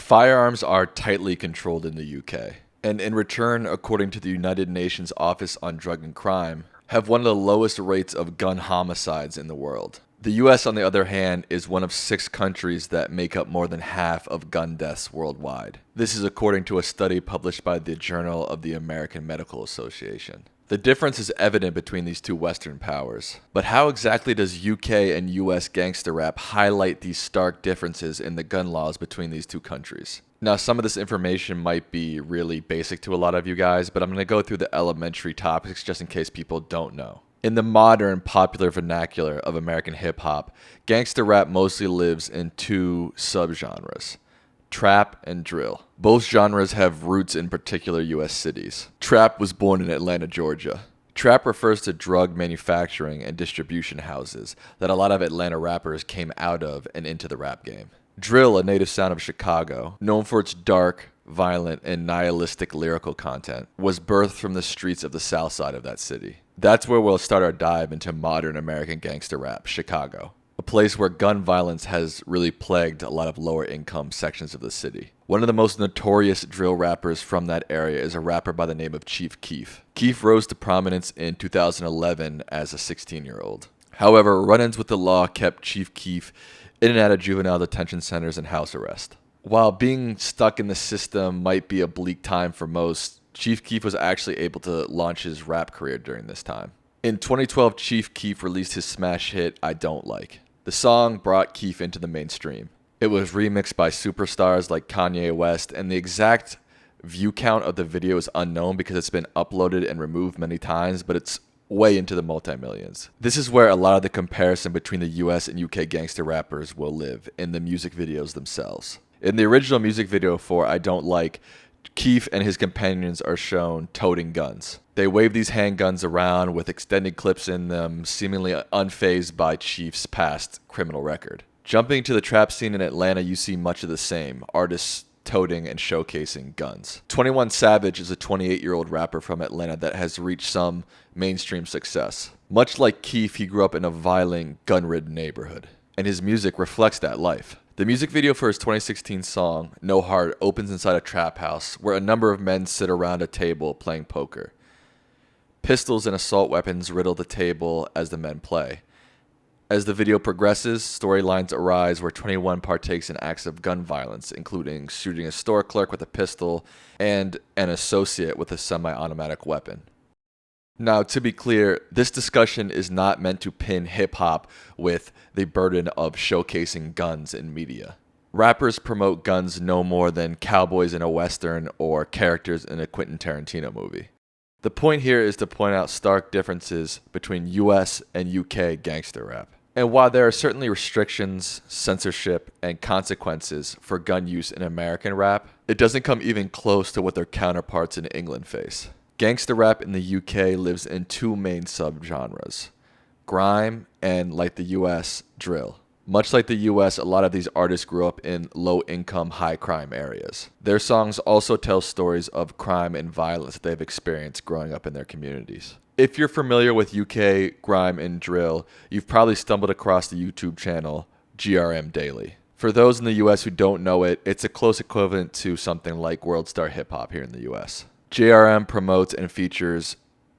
Firearms are tightly controlled in the UK, and in return, according to the United Nations Office on Drug and Crime, have one of the lowest rates of gun homicides in the world. The US, on the other hand, is one of 6 countries that make up more than half of gun deaths worldwide. This is according to a study published by the Journal of the American Medical Association. The difference is evident between these two Western powers. But how exactly does UK and US gangster rap highlight these stark differences in the gun laws between these two countries? Now, some of this information might be really basic to a lot of you guys, but I'm going to go through the elementary topics just in case people don't know. In the modern popular vernacular of American hip-hop, gangster rap mostly lives in 2 subgenres: trap and drill. Both genres have roots in particular US cities. Trap was born in Atlanta, Georgia. Trap refers to drug manufacturing and distribution houses that a lot of Atlanta rappers came out of and into the rap game. Drill, a native sound of Chicago, known for its dark, violent, and nihilistic lyrical content, was birthed from the streets of the south side of that city. That's where we'll start our dive into modern American gangster rap, Chicago, a place where gun violence has really plagued a lot of lower income sections of the city. One of the most notorious drill rappers from that area is a rapper by the name of Chief Keef. Keef rose to prominence in 2011 as a 16-year-old. However, run-ins with the law kept Chief Keef in and out of juvenile detention centers and house arrest. While being stuck in the system might be a bleak time for most, Chief Keef was actually able to launch his rap career during this time. In 2012, Chief Keef released his smash hit, I Don't Like. The song brought Keef into the mainstream. It was remixed by superstars like Kanye West, and the exact view count of the video is unknown because it's been uploaded and removed many times, but it's way into the multi-millions. This is where a lot of the comparison between the US and UK gangster rappers will live, in the music videos themselves. In the original music video for I Don't Like, Keef and his companions are shown toting guns. They wave these handguns around with extended clips in them, seemingly unfazed by Chief's past criminal record. Jumping to the trap scene in Atlanta, you see much of the same, artists toting and showcasing guns. 21 Savage is a 28-year-old rapper from Atlanta that has reached some mainstream success. Much like Keef, he grew up in a violent, gun-ridden neighborhood, and his music reflects that life. The music video for his 2016 song, No Heart, opens inside a trap house where a number of men sit around a table playing poker. Pistols and assault weapons riddle the table as the men play. As the video progresses, storylines arise where 21 partakes in acts of gun violence, including shooting a store clerk with a pistol and an associate with a semi-automatic weapon. Now, to be clear, this discussion is not meant to pin hip-hop with the burden of showcasing guns in media. Rappers promote guns no more than cowboys in a western or characters in a Quentin Tarantino movie. The point here is to point out stark differences between US and UK gangster rap. And while there are certainly restrictions, censorship, and consequences for gun use in American rap, it doesn't come even close to what their counterparts in England face. Gangster rap in the UK lives in 2 main subgenres: grime and, like the US, drill. Much like the US, a lot of these artists grew up in low-income, high-crime areas. Their songs also tell stories of crime and violence that they've experienced growing up in their communities. If you're familiar with UK grime and drill, you've probably stumbled across the YouTube channel GRM Daily. For those in the US who don't know it, it's a close equivalent to something like World Star Hip Hop here in the US. JRM promotes and features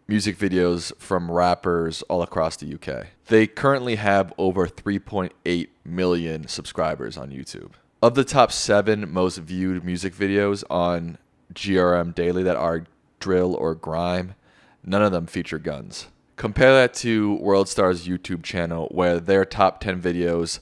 music videos from rappers all across the UK. They currently have over 3.8 million subscribers on YouTube. Of the top 7 most viewed music videos on GRM Daily that are drill or grime, none of them feature guns. Compare that to World Star's YouTube channel, where their top 10 videos,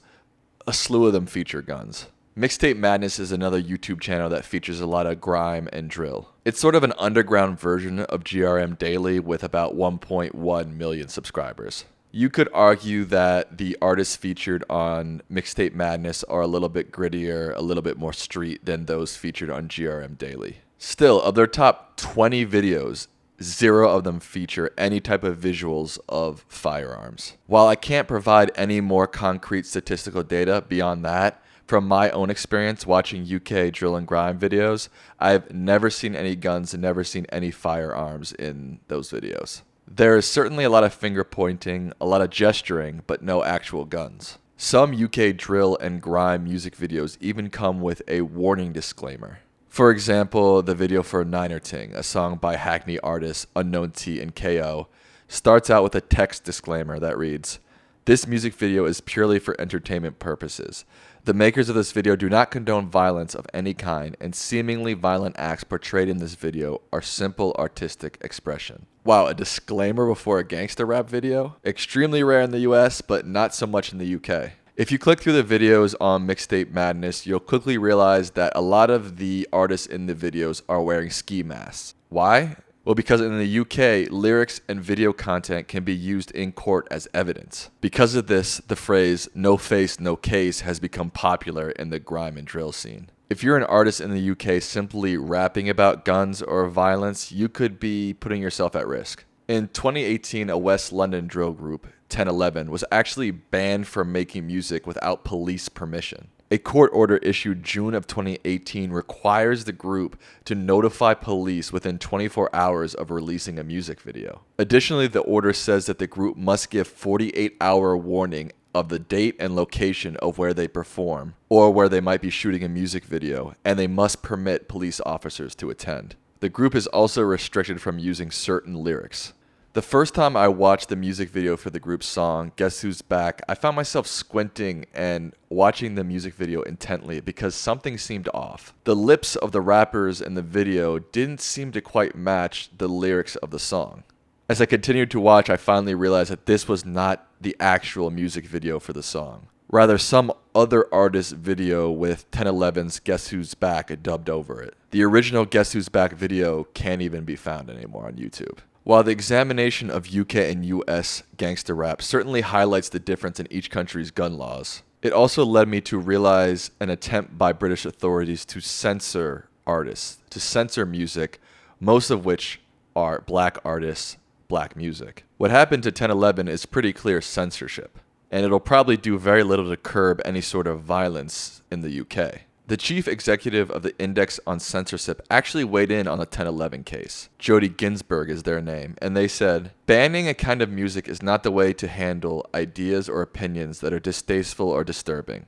a slew of them feature guns. Mixtape Madness is another YouTube channel that features a lot of grime and drill. It's sort of an underground version of GRM Daily with about 1.1 million subscribers. You could argue that the artists featured on Mixtape Madness are a little bit grittier, a little bit more street than those featured on GRM Daily. Still, of their top 20 videos, 0 of them feature any type of visuals of firearms. While I can't provide any more concrete statistical data beyond that, from my own experience watching UK drill and grime videos, I've never seen any guns and never seen any firearms in those videos. There is certainly a lot of finger pointing, a lot of gesturing, but no actual guns. Some UK drill and grime music videos even come with a warning disclaimer. For example, the video for Niner Ting, a song by Hackney artists Unknown T and KO, starts out with a text disclaimer that reads, "This music video is purely for entertainment purposes. The makers of this video do not condone violence of any kind, and seemingly violent acts portrayed in this video are simple artistic expression." Wow, a disclaimer before a gangster rap video? Extremely rare in the US, but not so much in the UK. If you click through the videos on Mixtape Madness, you'll quickly realize that a lot of the artists in the videos are wearing ski masks. Why? Well, because in the UK, lyrics and video content can be used in court as evidence. Because of this, the phrase "no face, no case" has become popular in the grime and drill scene. If you're an artist in the UK simply rapping about guns or violence, you could be putting yourself at risk. In 2018, a West London drill group, 1011, was actually banned from making music without police permission. A court order issued June of 2018 requires the group to notify police within 24 hours of releasing a music video. Additionally, the order says that the group must give 48-hour warning of the date and location of where they perform or where they might be shooting a music video, and they must permit police officers to attend. The group is also restricted from using certain lyrics. The first time I watched the music video for the group's song, Guess Who's Back, I found myself squinting and watching the music video intently because something seemed off. The lips of the rappers in the video didn't seem to quite match the lyrics of the song. As I continued to watch, I finally realized that this was not the actual music video for the song. Rather, some other artist's video with 1011's Guess Who's Back dubbed over it. The original Guess Who's Back video can't even be found anymore on YouTube. While the examination of UK and US gangster rap certainly highlights the difference in each country's gun laws, it also led me to realize an attempt by British authorities to censor artists, to censor music, most of which are black artists, black music. What happened to 1011 is pretty clear censorship, and it'll probably do very little to curb any sort of violence in the UK. The chief executive of the Index on Censorship actually weighed in on the 1011 case. Jody Ginsburg is their name, and they said, "Banning a kind of music is not the way to handle ideas or opinions that are distasteful or disturbing.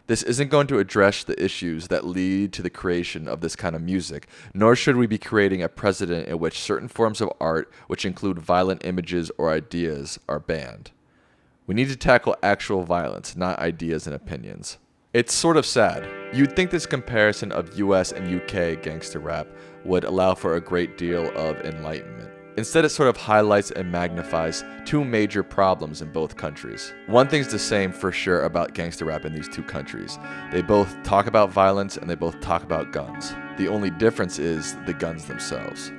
This isn't going to address the issues that lead to the creation of this kind of music, nor should we be creating a precedent in which certain forms of art, which include violent images or ideas, are banned. We need to tackle actual violence, not ideas and opinions." It's sort of sad. You'd think this comparison of US and UK gangster rap would allow for a great deal of enlightenment. Instead, it sort of highlights and magnifies two major problems in both countries. One thing's the same for sure about gangster rap in these two countries. They both talk about violence and they both talk about guns. The only difference is the guns themselves.